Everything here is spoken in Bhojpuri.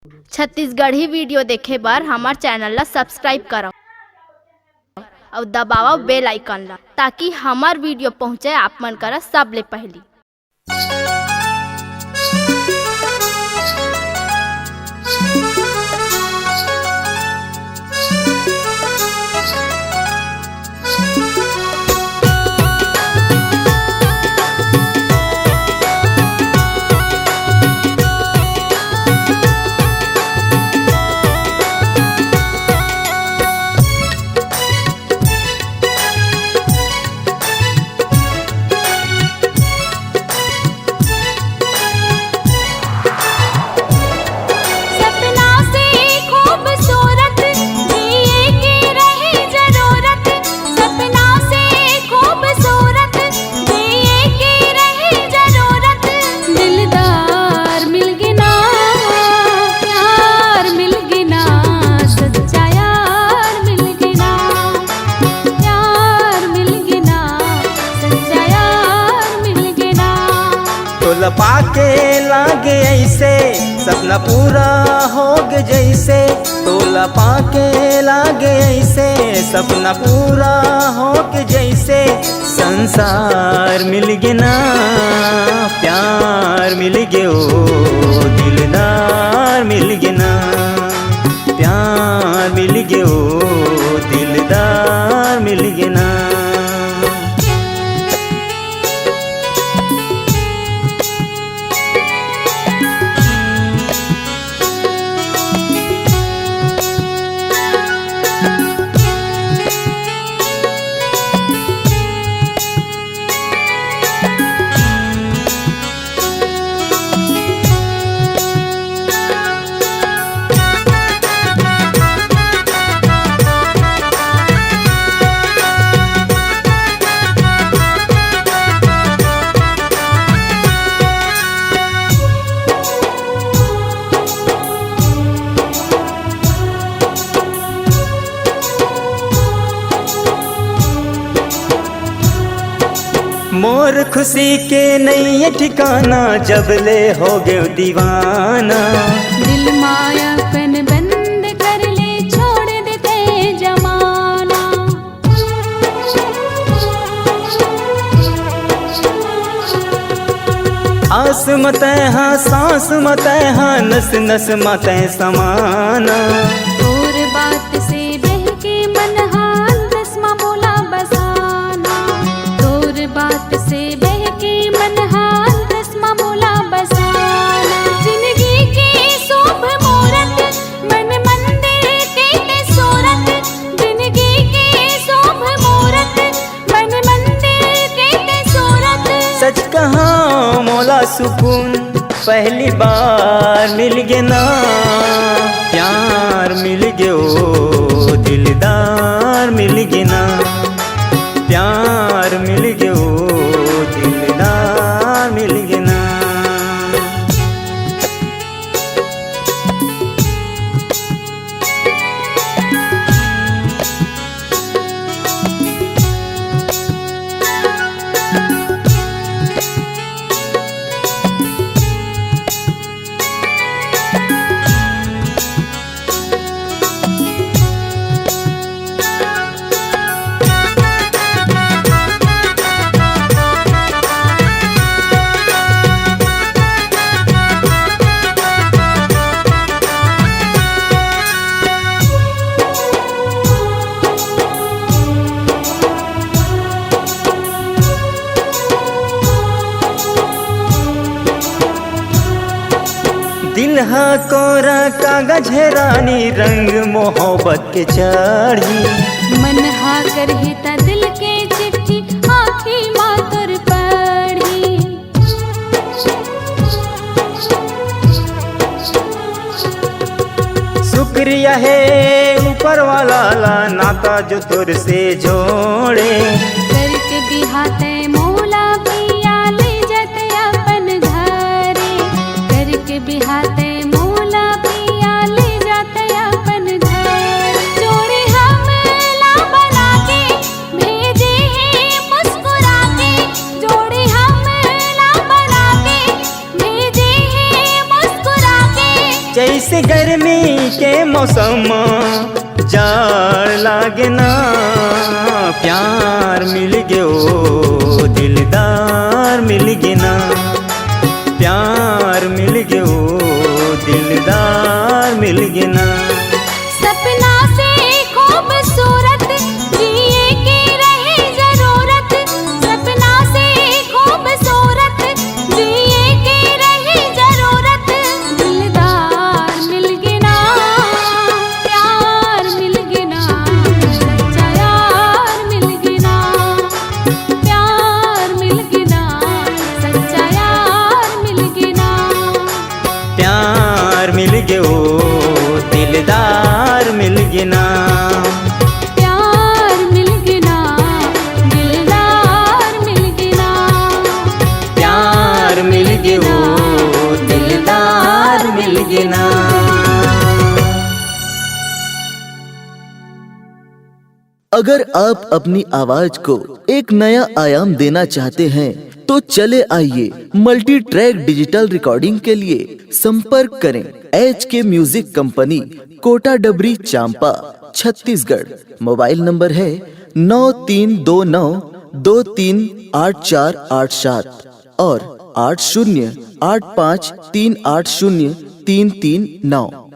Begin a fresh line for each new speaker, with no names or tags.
छत्तीसगढ़ी वीडियो देखे बर हमार चैनल ला सब्सक्राइब करो और दबाओ बेल आइकन ला ताकि हमार वीडियो पहुँचे आप मन करा सबले पहली।
पाके लागे ऐसे सपना पूरा हो गए जैसे, तोला पाके लागे ऐसे सपना पूरा हो गए जैसे। संसार मिल गया ना प्यार मिल गया, ओ दिलदार मिल गया ना प्यार मिल गया, ओ दिलदार मिल गया ना। मोर खुशी के नहीं है ठिकाना जब ले हो गए दीवाना।
दिल माया कन बंद कर ले छोड़ देते जमाना।
आस मत हाँ सांस मत हाँ नस नस मत समाना।
और बात से बहके मन हाल दसमा बोला बसाना। और बात से बहके मन हाल दसमा बोला बसाना। जिंदगी के शुभ मुहूर्त मन मंदिर के सूरत। जिंदगी के शुभ मुहूर्त मन मंदिर के सूरत।
सच कहा मौला सुकून पहली बार मिल गया ना प्यार मिल गया, ओ दिलदार मिल गया ना प्यार मिल गया, ओ दिलदार मिल गया ना। दिल हा कोरा कागज है रानी रंग मोहब्बत के चढ़ी।
मन हा कर हिता दिल के चिट्ठी आँखी मातुर पढ़ी।
शुक्रिया है ऊपर वाला ला नाता जो तुर से जोड़े।
करके बिहाते मौला पिया ले जाते अपन घरे। करके बिहाते मौला पिया ले जाते अपन घर। जोड़े हमला बना के भेजे हैं मुस्कुरा के। जोड़े हमला बना के भेजे हैं मुस्कुरा के।
जैसे गर्मी के मौसम जाड़ लागे ना, प्यार मिल गयो दिलदार मिल गए ना, प्यार मिल गयो दिलदार मिल गए ना।
सपना से खूबसूरत जिए की रहे जरूरत, सपना से खूबसूरत जिए की रहे जरूरत, दिलदार मिल गए ना, प्यार मिल गए ना, सच्चा यार मिल गए ना, प्यार मिल गए ना, सच्चा यार मिल गए ना,
प्यार मिल गयो दिलदार मिल गए ना,
प्यार मिल गए ना, दिलदार मिल गए ना,
प्यार मिल गयो दिलदार मिल गए ना।
अगर आप अपनी आवाज को एक नया आयाम देना चाहते हैं तो चले आइए मल्टी ट्रैक डिजिटल रिकॉर्डिंग के लिए संपर्क करें HK म्यूजिक कंपनी, कोटा डबरी, चांपा, छत्तीसगढ़। मोबाइल नंबर है 9329238487 और 8085380339।